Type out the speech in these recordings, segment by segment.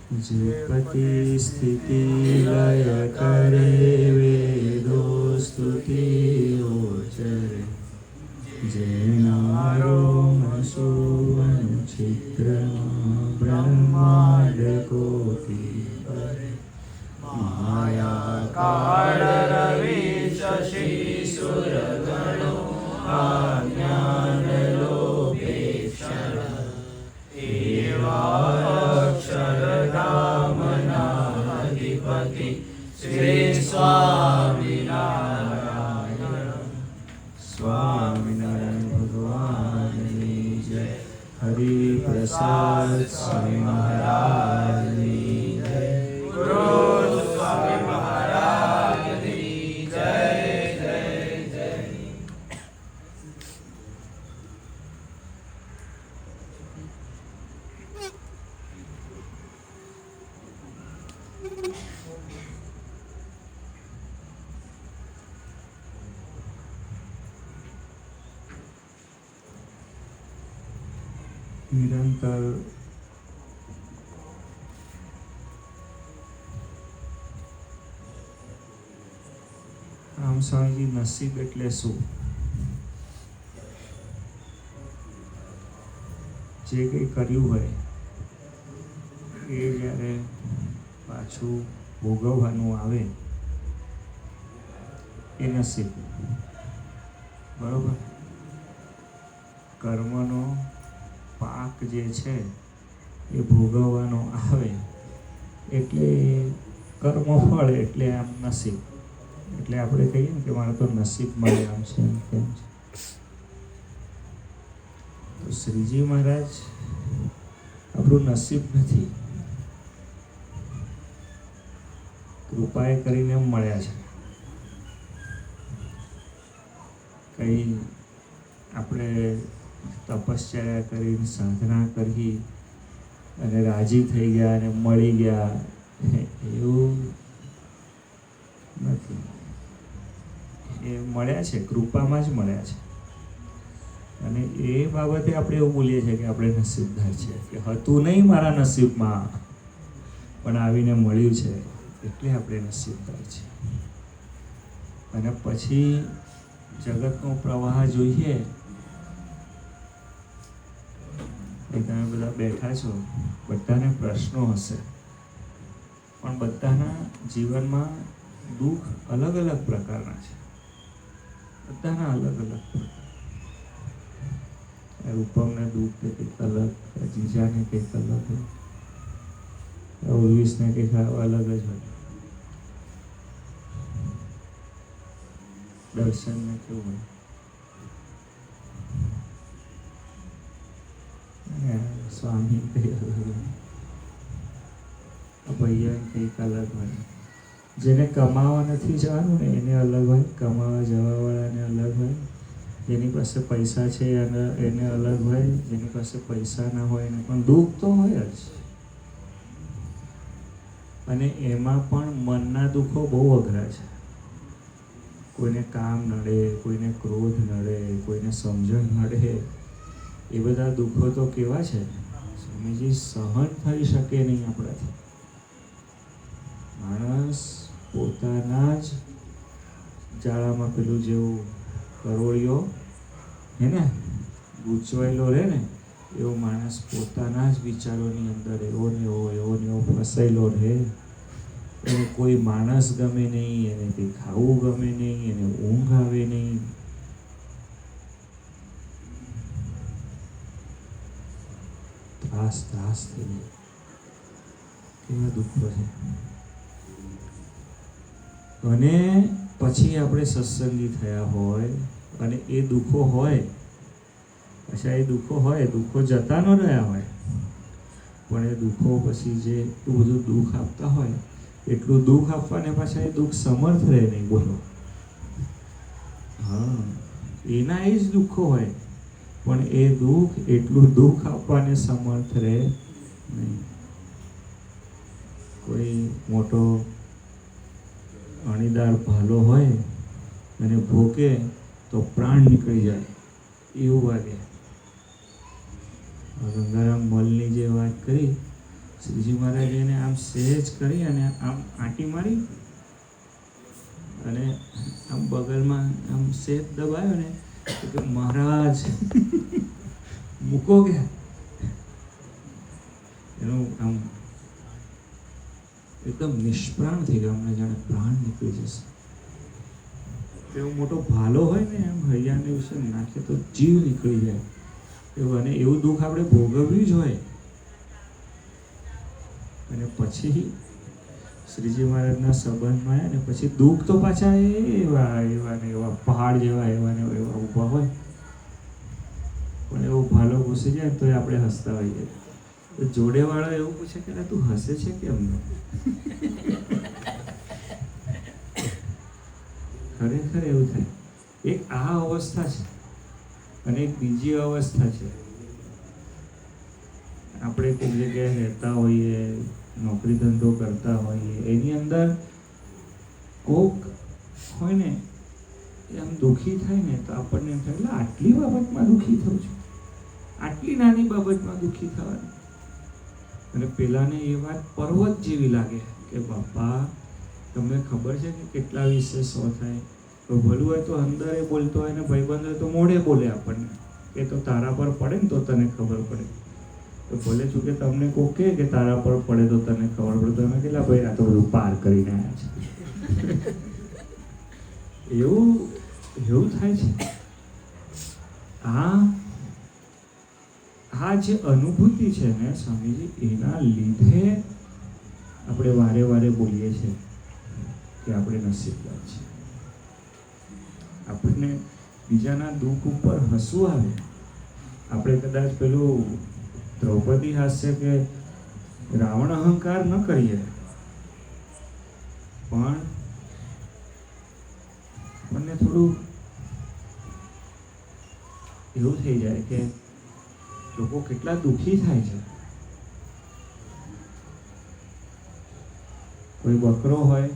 જે પતિ સ્થિતિ લય કરે વેદો સ્તુતિઓ ચરે, જેના રોમ સુવન ચિત્રમાં બ્રહ્માંડ કોટી કરે, માયા કાળ રવિ શશી સુર ગણો અજ્ઞાન લોપેક્ષણ, એવા અક્ષરધામના અધિપતિ શ્રી સ્વામિનારાયણ. સ્વામિનારાયણ ભગવાનની જય. હરિ પ્રસાદ સ્વામી મહારાજની જય. ગુરુ સ્વામી મહારાજની જય જય જય. નિરંતર આમ સ્વામીજી, નસીબ એટલે શું? જે કંઈ કર્યું હોય એ જ્યારે પાછું ભોગવવાનું આવે એ નસીબ. બરોબર? કર્મનો પાક જે છે એ ભોગવવાનો આવે એટલે કર્મફળ, એટલે આમ નસીબ. એટલે આપણે કહીએ ને કે મારે તો નસીબમાં આમ છે એમ કેમ છે. તો શ્રીજી મહારાજ આપણું નસીબ નથી, કૃપાએ કરીને મળ્યા છે. કંઈ આપણે તપશ્ચર્યા કરીને સાધના કરી અને રાજી થઈ ગયા અને મળી ગયા એવું નથી. એ મળ્યા છે, કૃપામાં જ મળ્યા છે. અને એ બાબતે આપણે એવું બોલીએ છીએ કે આપણે નસીબદાર છે, કે હતું નહીં મારા નસીબમાં પણ આવીને મળ્યું છે એટલે આપણે નસીબદાર છીએ. અને પછી જગતનો પ્રવાહ જોઈએ. તમે બધા બેઠા છો, બધાને પ્રશ્નો હશે, પણ બધાના જીવનમાં દુઃખ અલગ અલગ પ્રકારના છે. બધાના અલગ અલગ પ્રકાર. રૂપમને દુઃખ કંઈક અલગ, જીજાને કંઈક અલગ હોય, ઉર્વિશને કંઈક અલગ જ હોય, દર્શનને કેવું હોય, સ્વામી કંઈ અલગ હોય, ભૈયા કંઈક અલગ હોય. જેને કમાવા નથી જવાનું ને એને અલગ હોય, કમાવા જવાવાળાને અલગ હોય. જેની પાસે પૈસા છે એને અલગ હોય, જેની પાસે પૈસા ના હોય એને પણ દુઃખ તો હોય જ. અને એમાં પણ મનના દુઃખો બહુ અઘરા છે. કોઈને કામ નડે, કોઈને ક્રોધ નડે, કોઈને સમજણ નડે. એ બધા દુઃખો તો કેવા છે સ્વામીજી, સહન થઈ શકે નહીં આપણાથી. માણસ પોતાના જ જાળામાં પેલું જેવું કરોળિયો હે ને ગૂંચવાયેલો રહે ને, એવો માણસ પોતાના જ વિચારોની અંદર એવો ને એવો ફસાયેલો રહે. એને કોઈ માણસ ગમે નહીં, એને કંઈ ખાવું ગમે નહીં, એને ઊંઘ આવે નહીં. ત્રાસ થઈ જાય. કેવા દુઃખો છે. અને પછી આપણે સત્સંગી થયા હોય અને એ દુઃખો હોય, પછી એ દુઃખો જતા ન રહ્યા હોય, પણ એ દુઃખો પછી જે એટલું બધું દુઃખ આપતા હોય એટલું દુઃખ આપવાને પાછા એ દુઃખ સમર્થ રહે નહીં. બોલો, હા, એના એ જ દુઃખો હોય પણ એ દુઃખ એટલું દુઃખ આપવાને સમર્થ રહે નહીં. કોઈ મોટો અણીદાર ભાલો હોય અને ભોકે તો પ્રાણ નીકળી જાય એવું વાગે. ગંગારામ મલની જે વાત કરી શ્રીજી મહારાજે એને આમ સહેજ કરી અને આમ આંટી મારી અને આમ બગલમાં આમ સહેજ દબાયો ને કે મહારાજ મૂકો ગયા. એનું આમ એકદમ નિષ્પ્રાણ થઈ ગયો, અમને જાણે પ્રાણ નીકળી જશે. એવો મોટો ભાલો હોય ને એમ હૈયાને વિશે નાખે તો જીવ નીકળી જાય એવું, અને એવું દુઃખ આપણે ભોગવ્યું જ હોય. અને પછી શ્રીજી મહારાજના સંબંધમાં આવ્યા ને પછી દુઃખ તો પાછા એવા એવા ને એવા પહાડ જેવા એવા ને એવા ઊભા હોય, પણ એવો ભાલો ઘૂસી જાય તો આપણે હસતા હોઈએ. જોડે વાળો એવું પૂછે કે તું હસે છે કેમ? ખરેખર એવું થાય. એક આ અવસ્થા છે અને એક બીજી અવસ્થા છે. આપણે કોઈ જગ્યાએ રહેતા હોઈએ, નોકરી ધંધો કરતા હોઈએ, એની અંદર કોક હોય ને એ આમ દુઃખી થાય ને તો આપણને એમ થાય આટલી બાબતમાં દુઃખી થવું છું, આટલી નાની બાબતમાં દુઃખી થવાનું. અને પેલાને એ વાત પર્વત જેવી લાગે કે બાપા તમને ખબર છે કે કેટલા વિશે 100 થાય. તો ભલું હોય તો અંદર એ બોલતો હોય ને ભાઈબંધ હોય તો મોઢે બોલે આપણને કે તો તારા પર પડે ને તો તને ખબર પડે. તો ભલે છું કે તમને કોક કે તારા પર પડે તો તને ખબર પડે, તો તમે કેટલા ભાઈ આ તો બધું પાર કરીને આવ્યા છે. એવું થાય છે. આ જે અનુભૂતિ છે ને સ્વામીજી, એના લીધે આપણે વારે વારે બોલીએ છીએ કે આપણે નસીબદાર છીએ. આપણને બીજાના દુઃખ ઉપર હસવું આવે. આપણે કદાચ પેલું દ્રૌપદી હાસ્ય કે રાવણ અહંકાર ન કરીએ, પણ આપણને થોડું એવું થઈ જાય કે લોકો કેટલા દુઃખી થાય છે. કોઈ બકરો હોય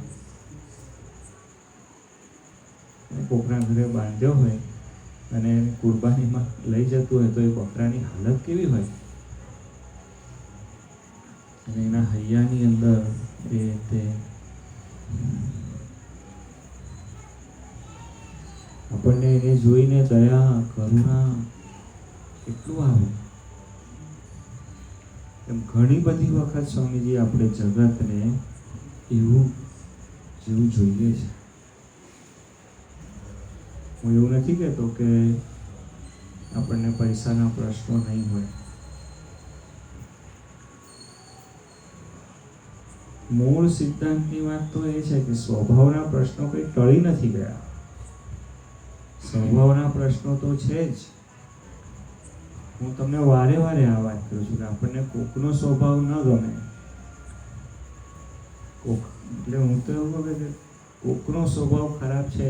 કોકના ઘરે બાંધ્યો હોય અને એને કુરબાનીમાં લઈ જતું હોય તો એ બકરાની હાલત કેવી હોય, અને એના હૈયાની અંદર તે આપણને એને જોઈને દયા કરુણા કેટલું આવે. એમ ઘણી બધી વખત સ્વામીજી આપણે જગતને એવું જેવું જોઈએ છે. હું એવું નથી કહેતો કે આપણને પૈસાના પ્રશ્નો નહીં હોય. મૂળ સિદ્ધાંતની વાત તો એ છે કે સ્વભાવના પ્રશ્નો કંઈ ટળી નથી ગયા. સ્વભાવના પ્રશ્નો તો છે જ. હું તમને વારે વારે આ વાત કરું છું કે આપણને કોકનો સ્વભાવ ન ગમે. એટલે હું તો એવું કહું કે કોકનો સ્વભાવ ખરાબ છે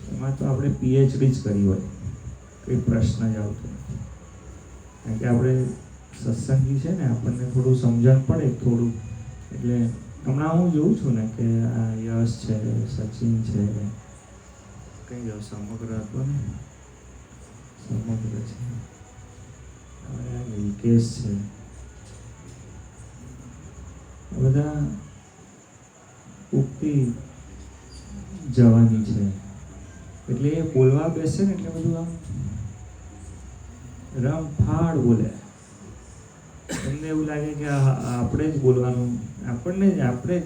એમાં તો આપણે પીએચડી જ કરી હોય, કોઈ પ્રશ્ન જ આવતો નથી. કારણ કે આપણે સત્સંગી છે ને, આપણને થોડું સમજણ પડે થોડું. એટલે હમણાં હું જોઉં છું ને કે આ યશ છે, સચિન છે, કઈ ગયો સમગ્ર હતો ને, સમગ્ર છે, હવે આ વિકેશ છે, બધા ઉગતી જવાની છે. એટલે એ બોલવા બેસે ને એટલે બધું આમ રમફાડ બોલે. એમને એવું લાગે કે આપણે જ બોલવાનું, આપણે જ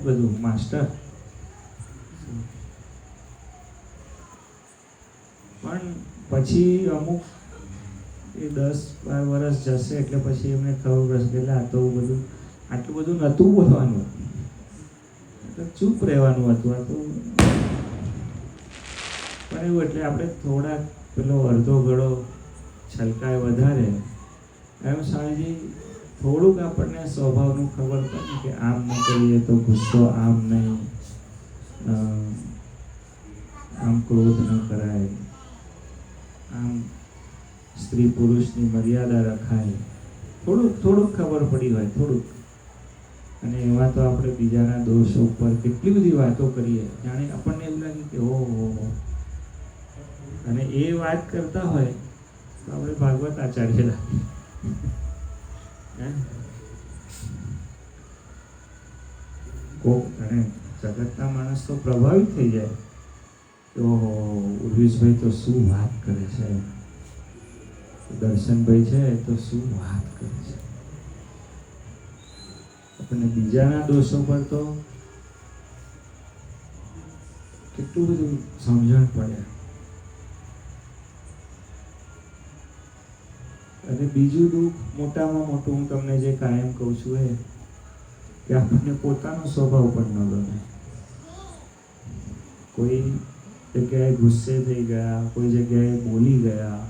બધું માસ્ટર. પણ પછી અમુક એ 10-12 વર્ષ જશે એટલે પછી એમને ખબર પડશે કે આ તો બધું આટલું બધું નહોતું બોલવાનું, તો ચૂપ રહેવાનું હતું. આ તો પણ એવું એટલે આપણે થોડાક પેલો અડધો ઘડો છલકાય વધારે એમ સ્વામીજી થોડુંક આપણને સ્વભાવનું ખબર પડે કે આમ ન કરીએ તો ગુસ્સો આમ નહીં, આમ ક્રોધ ન કરાય, આમ સ્ત્રી પુરુષની મર્યાદા રખાય. થોડુંક ખબર પડી હોય, થોડુંક. અને એમાં તો આપણે બીજાના દોષ ઉપર કેટલી બધી વાતો કરીએ, જાણે આપણને એવું લાગે કે ઓહો. અને એ વાત કરતા હોય તો આપણે ભાગવત આચાર્ય લાગે. કોક અને જગતના માણસ તો પ્રભાવિત થઈ જાય કે ઓહો ઉર્વિશભાઈ તો શું વાત કરે છે, દર્શનભાઈ છે તો શું વાત કરે છે. આપણને બીજાના દોષો પર તો કેટલું બધું સમજણ પડે. અને બીજું દુઃખ મોટામાં મોટું હું તમને જે કાયમ કહું છું એ કે આપણને પોતાનો સ્વભાવ પણ ન ગમે. કોઈ જગ્યાએ ગુસ્સે થઈ ગયા, કોઈ જગ્યાએ બોલી ગયા,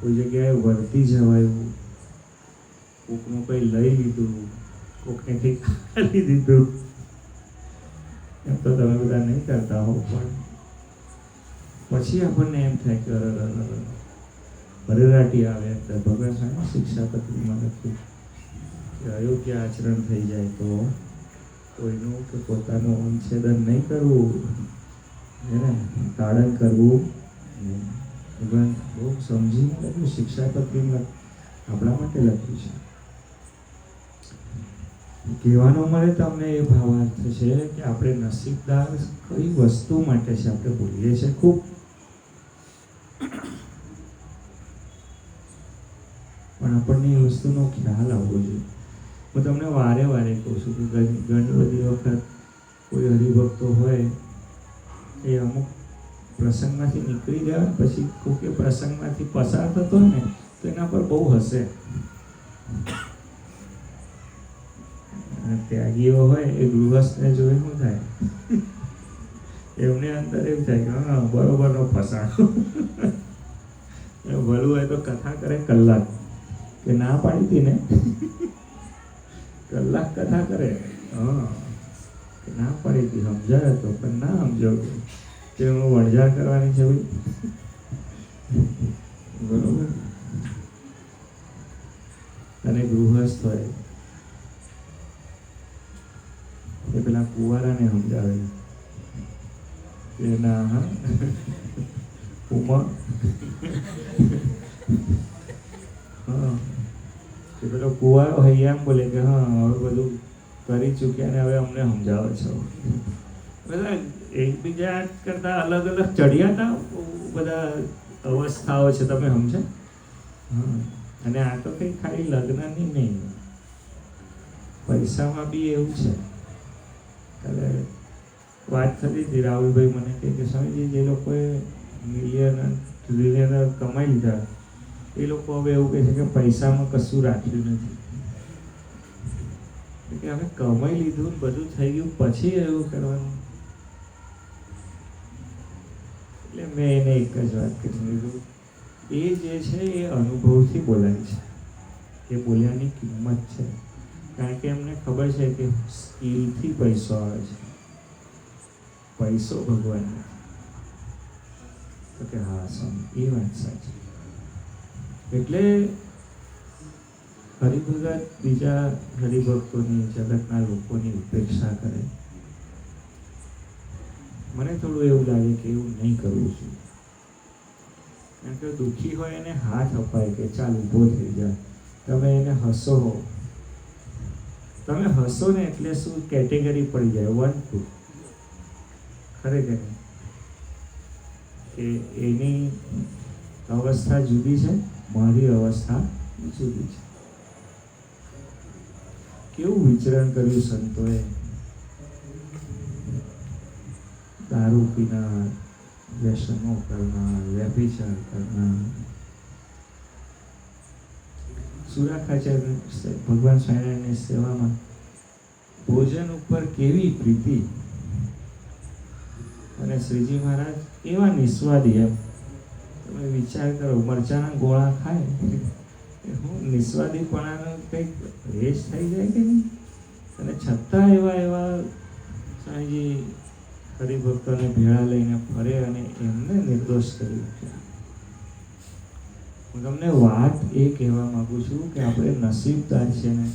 કોઈ જગ્યાએ વર્તી જવાયું, કોકનું કંઈ લઈ લીધું, કોકને કંઈ ખાલી દીધું. એમ તો તમે બધા નહીં કરતા હો, પણ પછી આપણને એમ થાય કે હરેરાટી આવે અંદર. ભગવાન સ્વામી શિક્ષાપત્રીમાં લખ્યું કે અયોગ્ય આચરણ થઈ જાય તો કોઈનું કે પોતાનું અંશેદન નહીં કરવું, એને તાડન કરવું નહીં. ભગવાન બહુ સમજીને લખ્યું, શિક્ષાપત્રીમાં આપણા માટે લખ્યું છે. કહેવાનો મળે તો અમને એ ભાવાર્થ છે કે આપણે નસીબદાર કઈ વસ્તુ માટે છે આપણે બોલીએ છીએ ખૂબ, પણ આપણને એ વસ્તુનો ખ્યાલ આવવો જોઈએ. હું તમને વારે વારે કહું છું કે ઘણી બધી વખત કોઈ હરિભક્તો હોય એ અમુક પ્રસંગમાંથી નીકળી ગયા પછી કોઈકે પ્રસંગમાંથી પસાર થતો હોય ને તો એના પર બહુ હસે. ત્યાગીઓ હોય એ ગૃહસ્થને જોઈ શું થાય, એમને અંદર એવું થાય કે હા બરોબરનો ફસાણો. ભલું હોય તો કથા કરે કલાક, કે ના પાડી હતી ને કલાક કથા કરે. હા ના પાડી હતી, સમજાય તો પણ ના સમજો કે હું વણઝાર કરવાની છે ભાઈ. બરોબર. અને ગૃહસ્થ હોય એ પેલા કુંવારાને સમજાવે કે ના હા ઉમા હા એ પેલો કુંવારો હૈયામ બોલે કે હા હવે બધું કરી ચૂક્યા ને હવે અમને સમજાવે છો. બધા એકબીજા કરતા અલગ અલગ ચડિયા હતા બધા અવસ્થાઓ છે, તમે સમજે. હા અને આ તો કંઈ ખાલી લગ્નની નહીં, પૈસામાં બી એવું છે. કાલે વાત થતી હતી, રાહુલભાઈ મને કહે કે સ્વામીજી જે લોકોએ મિલિયન ટ્રિલિયનર કમાઈ લીધા એ લોકો હવે એવું કહે છે કે પૈસામાં કશું રાખ્યું નથી. કે હવે કમાઈ લીધું બધું થઈ ગયું પછી એવું કરવાનું. એટલે મેં એને એક જ વાત કરી દીધું, એ જે છે એ અનુભવથી બોલાય છે, એ બોલ્યાની કિંમત છે. કારણ કે એમને ખબર છે કે સ્કિલથી પૈસો આવે છે, પૈસો ભગવાન નથી. તો કે હા સ્વામી એ વાત સાચી. એટલે હરિભગત બીજા હરિભક્તોની જગતના લોકોની ઉપેક્ષા કરે. મને થોડું એવું લાગે કે એવું નહીં કરવું જોઈએ. કારણ કે દુઃખી હોય એને હાથ અપાય કે ચાલ ઊભો થઈ જાય, તમે એને હસો. તમે હસો ને એટલે શું કેટેગરી પડી જાય 1 2. ખરેખર કે એની અવસ્થા જુદી છે, મારી અવસ્થા જુદી છે. કેવું વિચરણ કર્યું સંતોએ. દારૂ પીનાર, વ્યસનો કરનાર, વ્યભિચાર કરનાર, સુરાખાચાર ભગવાન સ્વામિનારાયણની સેવામાં ભોજન ઉપર કેવી પ્રીતિ. અને શ્રીજી મહારાજ એવા નિસ્વાદી. એમ તમે વિચાર કરો, મરચાના ગોળા ખાય હું નિસ્વાદીપણાનો કંઈક રેશ થઈ જાય કે નહીં. અને છતાં એવા સ્વામીજી હરિભક્તોને ભેળા લઈને ફરે અને એમને નિર્દોષ કરી મૂક્યા. હું તમને વાત એ કહેવા માંગુ છું કે આપણે નસીબદાર છે ને.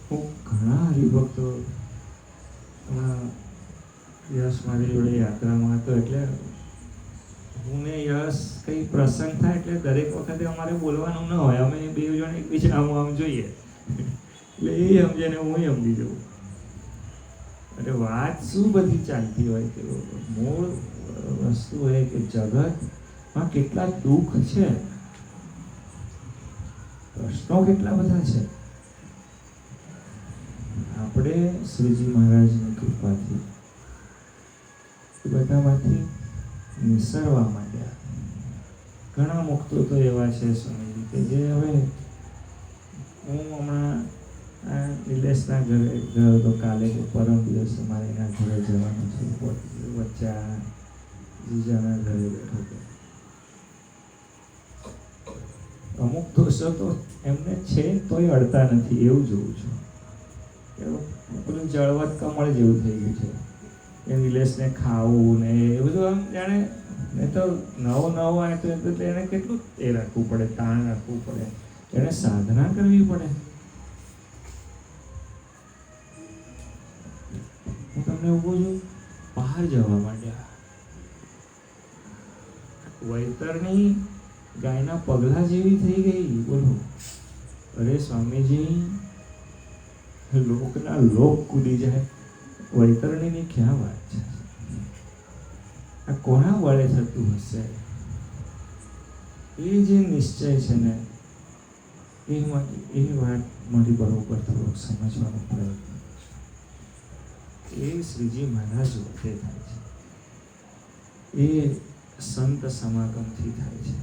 હું ઘણા હરિભક્તો યશ મારી જોડે યાત્રામાં હતો, એટલે હું ને યશ કંઈ પ્રસંગ થાય એટલે દરેક વખતે અમારે બોલવાનું ન હોય, અમે બે જણ એકબીજા આમ જોઈએ એટલે એ સમજે ને હું સમજી જવું. એટલે વાત શું બધી ચાલતી હોય કે મૂળ વસ્તુ એ કે જગતમાં કેટલા દુઃખ છે, પ્રશ્નો કેટલા બધા છે. આપણે શ્રીજી મહારાજની કૃપાથી એ બધામાંથી નિસરવા માંડ્યા. ઘણા મુક્તો તો એવા છે સ્વામીજી કે જે હવે હું હમણાં નિલેશના ઘરે ગયો તો કાલે પરમ દિવસે મારે એના ઘરે જવાનું છે, વચ્ચે આ જીજાના ઘરે બેઠો હતો. અમુક દોષો તો એમને છે તોય અડતા નથી એવું જોઉં છું. પેલું જળવત કમળ જેવું થઈ ગયું છે એ નિલેશને ખાવું ને એ બધું આમ જાણે ને તો નવો આવે તો એને કેટલું એ રાખવું પડે, તાણ રાખવું પડે, એને સાધના કરવી પડે. હું તમને એવું કહું છું, બહાર જવા માંડ્યા. વૈતરણી ગાયના પગલા જેવી થઈ ગઈ. બોલો, અરે સ્વામીજી લોકના લોક કૂદી જાય, વૈતરણીની ક્યાં વાત છે? આ કોના વડે થતું હશે? એ જે નિશ્ચય છે ને એ વાત મારી બરોબર થોડોક સમજવાનો પ્રયત્ન એ શ્રીજી મહારાજ વખતે થાય છે, એ સંત સમાગમથી થાય છે.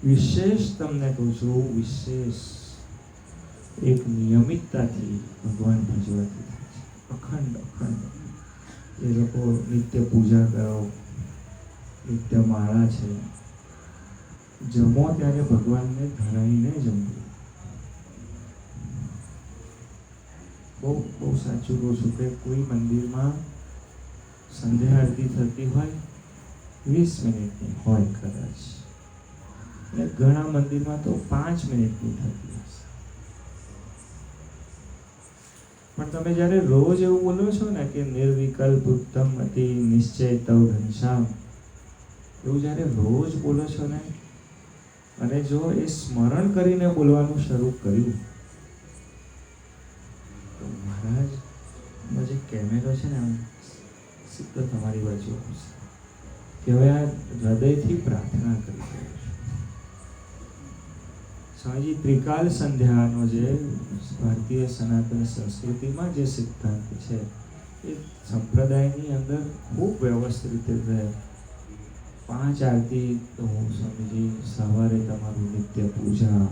વિશેષ તમને કહું છું, વિશેષ એક નિયમિતતાથી ભગવાન ભજવાથી થાય છે. અખંડ એ લોકો નિત્ય પૂજા કરો, નિત્ય માળા છે, જમો ત્યારે ભગવાનને ધરાઈને જમવું. બહુ સાચું કહું છું કે કોઈ મંદિરમાં સંધ્યા આરતી થતી હોય 20 મિનિટની હોય કદાચ, અને ઘણા મંદિરમાં તો 5 મિનિટની થતી હશે. પણ તમે જ્યારે રોજ એવું બોલો છો ને કે નિર્વિકલ્પ ઉત્તમ અતિ નિશ્ચય તવ ઘનશ્યામ, એવું જ્યારે રોજ બોલો છો ને, અને જો એ સ્મરણ કરીને બોલવાનું શરૂ કર્યું તો મહારાજનો જે કેમેરો છે ને આમ સીધો તમારી બાજુ આવશે કે હવે આ હૃદયથી પ્રાર્થના કરી રહ્યો છું. સ્વામીજી ત્રિકાલ સંધ્યાનો જે ભારતીય સનાતન સંસ્કૃતિમાં જે સિદ્ધાંત છે એ સંપ્રદાયની અંદર ખૂબ વ્યવસ્થિત રીતે 5 આરતી તો સ્વામીજી, સવારે તમારું નિત્ય પૂજા,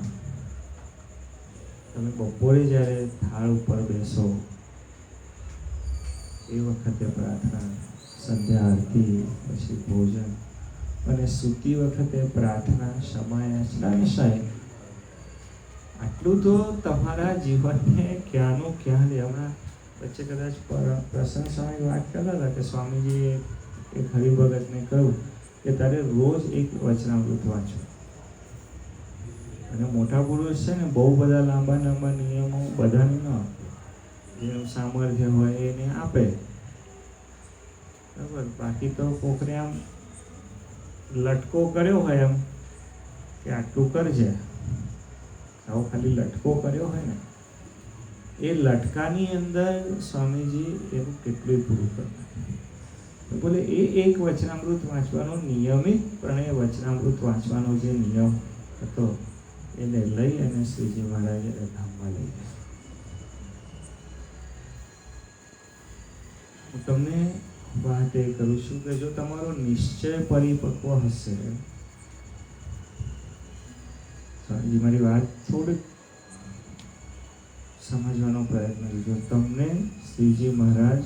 તમે બપોરે જ્યારે થાળ ઉપર બેસો એ વખતે પ્રાર્થના, સંધ્યા આરતી, પછી ભોજન, અને સૂતી વખતે પ્રાર્થના, શમાય સ્નાન શયન. આટલું તો તમારા જીવનને ક્યાંનું ક્યાં લે. હમણાં વચ્ચે કદાચ પ્રસંગ સમય વાત કરતા હતા કે સ્વામીજીએ એક હરિભગતને કહ્યું કે તારે રોજ એક વચનામૃત વાંચો. અને મોટા પુરુષ છે ને બહુ બધા લાંબા નિયમો બધાને ન આપે, જેનું સામર્થ્ય હોય એને આપે, બરાબર. બાકી તો કોકને આમ લટકો કર્યો હોય એમ કે આટલું કરજે, આવો ખાલી લટકો કર્યો હોય ને, એ લટકાની અંદર સ્વામીજી એનું કેટલું પૂરું કરતા. બોલે એ એક વચનામૃત વાંચવાનો, નિયમિતપણે વચનામૃત વાંચવાનો જે નિયમ હતો એને લઈ અને શ્રીજી મહારાજે ધામમાં લઈ ગયા. હું તમને વાત એ કરું છું કે જો તમારો નિશ્ચય પરિપક્વ હશે, સ્વામીજી મારી વાત થોડીક સમજવાનો પ્રયત્ન કરજો, તમને શ્રીજી મહારાજ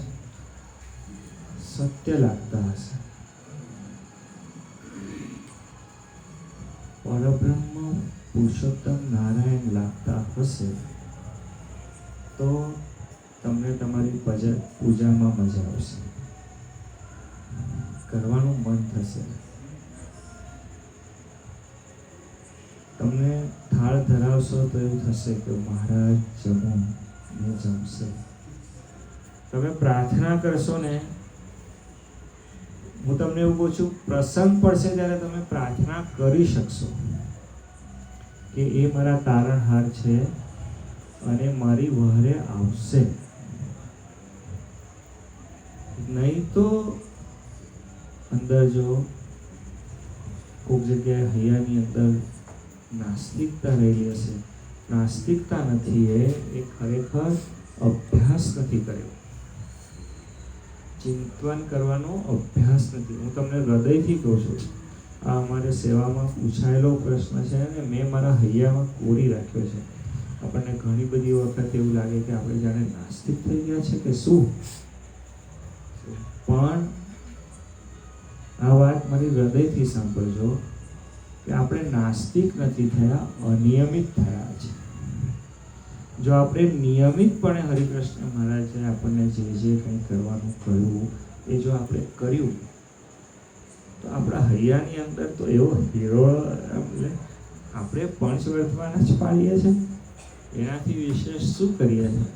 સત્ય લાગતા હશે, પરબ્રહ્મ પુરુષોત્તમ નારાયણ લાગતા હશે, તો તમને તમારી પૂજામાં મજા આવશે, કરવાનું મન થશે. તમને થાળ ધરાવશો તો એવું થશે કે મહારાજ જમો ને જમશે. તમે પ્રાર્થના કરશો ને, હું તમને એવું કહું છું, પ્રસંગ પડશે ત્યારે તમે પ્રાર્થના કરી શકશો કે એ મારા તારણહાર છે અને મારી વહરે આવશે. નહીં તો અંદર જો કોઈક જગ્યાએ હૈયાની અંદર નાસ્તિકતા રહેલી હશે. નાસ્તિકતા નથી, એ ખરેખર અભ્યાસ નથી કર્યો, ચિંતન કરવાનો અભ્યાસ નથી. હું તમને હૃદયથી કહું છું, આ અમારે સેવામાં પૂછાયેલો પ્રશ્ન છે ને મેં મારા હૈયામાં કોરી રાખ્યો છે. આપણને ઘણી બધી વખત એવું લાગે કે આપણે જાણે નાસ્તિક થઈ ગયા છે કે શું, પણ આ વાત મારી હૃદયથી સાંભળજો કે આપણે નાસ્તિક નથી થયા, અનિયમિત થયા છે. જો આપણે નિયમિતપણે હરિકૃષ્ણ મહારાજે આપણને જે કંઈ કરવાનું કહ્યું એ જો આપણે કર્યું તો આપણા હૈયાની અંદર તો એવો હીરો, એટલે આપણે પંચવર્તમાન જ પાડીએ છીએ, એનાથી વિશેષ શું કરીએ છીએ?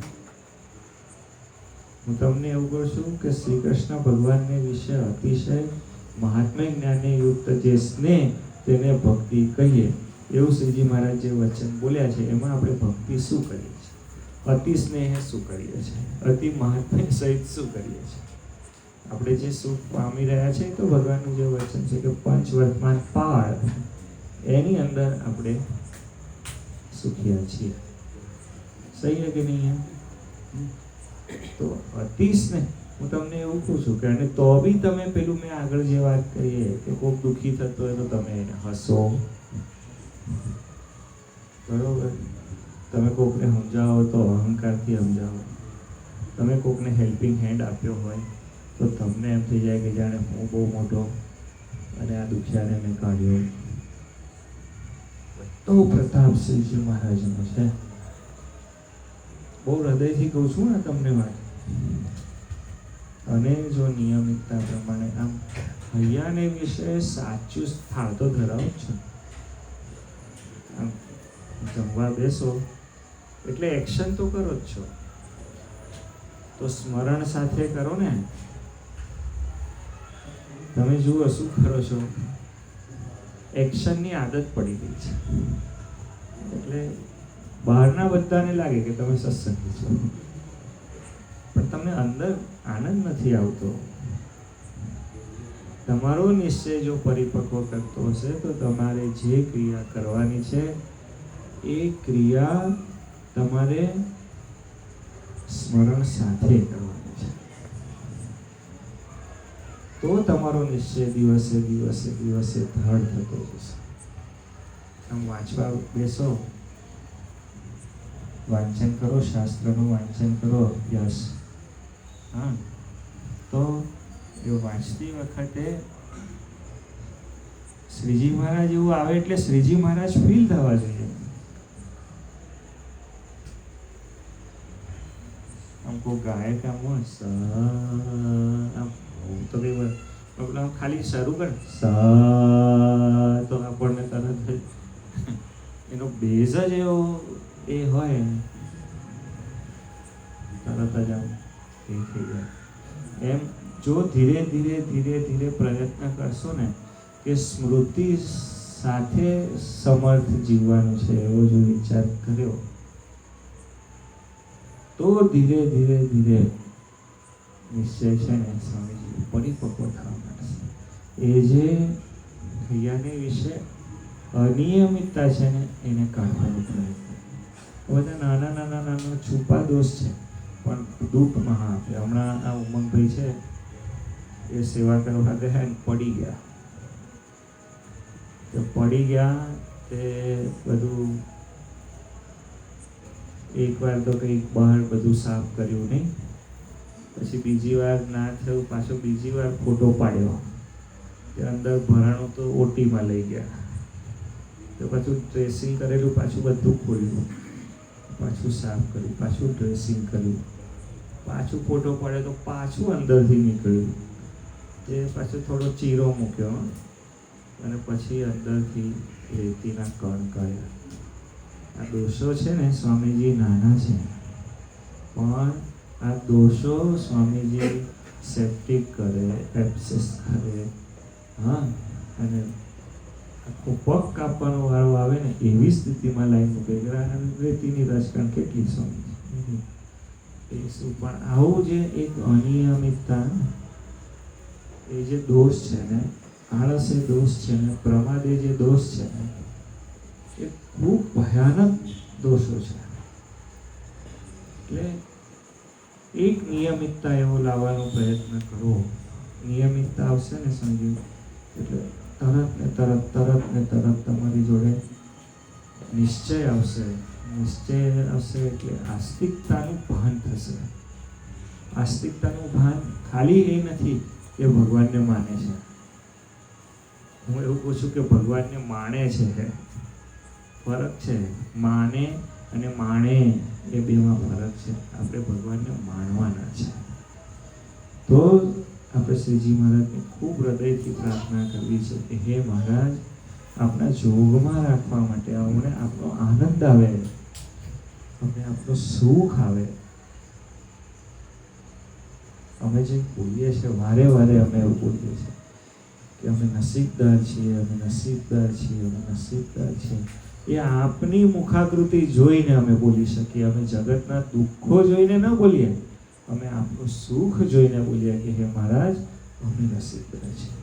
હું તમને એવું કહું છું કે શ્રી કૃષ્ણ ભગવાનને વિશે અતિશય મહાત્મ્ય જ્ઞાને યુક્ત જે સ્નેહ તેને ભક્તિ કહીએ, એવું શ્રીજી મહારાજ જે વચન બોલ્યા છે એમાં આપણે ભક્તિ શું કરીએ છીએ, અતિ સ્નેહ શું કરીએ છીએ, અતિ મહાત્મ્ય સહિત શું કરીએ છીએ? આપણે જે સુખ પામી રહ્યા છે તો ભગવાનનું જે વચન છે કે પંચવર્તમાન પાળ, એની અંદર આપણે સુખિયા છીએ. સહી છે કે નહીં? તો અતિ સ્નેહ, હું તમને એવું કહું છું કે અને તો બી તમે પેલું મેં આગળ જે વાત કરીએ કે કોઈક દુઃખી થતો હોય તો તમે એને હસો, બરોબર? તમે કોકને સમજાવો તો અહંકારથી સમજાવો. તમે કોકને હેલ્પિંગ હેન્ડ આપ્યો હોય તો તમને એમ થઈ જાય કે જાણે હું બહુ મોટો અને આ દુખિયાને મેં કાઢ્યો. તો પ્રતાપ શ્રીજી મહારાજનો છે. બહુ હૃદયથી કહું છું ને તમને વાત. અને જો નિયમિતતા પ્રમાણે આમ હૈયાને વિશે સાચું સ્થાન તો ધરાવો છો. આમ જમવા બેસો એટલે એક્શન તો કરો જ છો, તો સ્મરણ સાથે કરો ને. તમે જુઓ શું કરો છો, એક્શનની આદત પડી ગઈ છે. એટલે બહારના બધાને લાગે કે તમે સત્સંગી છો, પણ તમને અંદર આનંદ નથી આવતો. તમારો નિશ્ચય જો પરિપક્વ કરતો હશે તો તમારે જે ક્રિયા કરવાની છે એ ક્રિયા તમારે સ્મરણ સાથે કરવાની છે. તો તમારો નિશ્ચય દિવસે દિવસે દિવસે દ્રઢ થતો જશે. આમ વાંચવા બેસો, વાંચન કરો, શાસ્ત્રનું વાંચન કરો, અભ્યાસ. હા, તો એ વાંચતી વખતે શ્રીજી મહારાજ એવું આવે એટલે શ્રીજી મહારાજ ફીલ થવા જોઈએ. આમ કોઈ ગાયક આમ હું તો કઈ ખાલી શરૂ કર તો આપણને તરત એનો બેઝ જ એવો એ હોય, તરત જ આમ એ થઈ જાય. એમ જો ધીરે ધીરે ધીરે ધીરે પ્રયત્ન કરશો ને કે સ્મૃતિ સાથે સમર્થ જીવવાનું છે એવો જો વિચાર કર્યો તો ધીરે ધીરે ધીરે નિશ્ચય છે ને સ્વામીજી પરિપક્વ થવા માંડશે. એ જે હૈયાને વિશે અનિયમિતતા છે ને એને કાઢવાનો પ્રયત્ન. બધા નાના નાના નાના છુપા દોષ છે પણ દુઃખ મહા આપે. હમણાં આ ઉમંગભાઈ છે એ સેવા કરવા ગયા ને પડી ગયા. તો પડી ગયા તે બધું એકવાર તો કંઈક બહાર બધું સાફ કર્યું નહીં, પછી બીજી વાર ના થયું, પાછો બીજી વાર ફોટો પાડ્યો, તે અંદર ભરાણું તો ઓટીમાં લઈ ગયા. તો પાછું ડ્રેસિંગ કરેલું પાછું બધું ખોલ્યું, પાછું સાફ કર્યું, પાછું ડ્રેસિંગ કર્યું, પાછું ફોટો પાડ્યો તો પાછું અંદરથી નીકળ્યું, તે પાછું થોડો ચીરો મૂક્યો અને પછી અંદરથી રેતીના કણ કર્યા. આ દોષો છે ને સ્વામીજી નાના છે, પણ આ દોષો સ્વામીજી સેપ્ટિક કરે, એબ્સેસ કરે, હા, અને આખો પગ કાપવાનો વાળો આવે ને એવી સ્થિતિમાં લાઈન મૂકે. રેતીની રચકણ કેટલી સમજી એ શું, પણ આવું જે એક અનિયમિતતા, એ જે દોષ છે ને, આળસ એ દોષ છે ને, પ્રમાદ એ જે દોષ છે ને, એ ખૂબ ભયાનક દોષો છે. એટલે એક નિયમિતતા એવો લાવવાનો પ્રયત્ન કરો. નિયમિતતા આવશે ને સંજીવ, એટલે તરત ને તરત તમારી જોડે નિશ્ચય આવશે. નિશ્ચય આવશે એટલે આસ્તિકતાનું ભાન થશે. આસ્તિકતાનું ભાન ખાલી એ નથી કે ભગવાનને માને છે. હું એવું કહું છું કે ભગવાનને માણે છે. ફરક છે. માને અને માણે એ બેમાં ફરક છે. આપણે ભગવાનને માણવાના છે. તો આપણે શ્રીજી મહારાજને ખૂબ હૃદયથી પ્રાર્થના કરવી છે કે હે મહારાજ, આપણા જોગમાં રાખવા માટે અમને આપનો આનંદ આવે, અમને આપનો સુખ આવે. અમે જે બોલીએ છીએ વારે વારે, અમે એવું બોલીએ છીએ કે અમે નસીબદાર છીએ, અમે નસીબદાર છીએ, અમે નસીબદાર છીએ. એ આપની મુખાકૃતિ જોઈને અમે બોલી શકીએ. અમે જગતના દુઃખો જોઈને ન બોલીએ, અમે આપનું સુખ જોઈને બોલીએ કે હે મહારાજ, અમે નસીબદાર છીએ.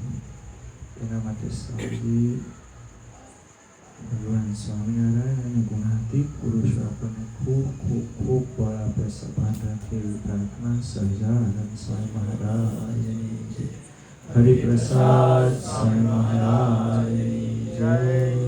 એના માટે સૌથી ભગવાન સ્વામિનારાયણ અને ગુણાતીત પુરુષો આપણને ખૂબ ખૂબ ખૂબ બળ આપે, સભાન રાખે એવી પ્રાર્થના. સહજાનંદ સ્વામી મહારાજ, હરિપ્રસાદ સ્વામી મહારાજ જય.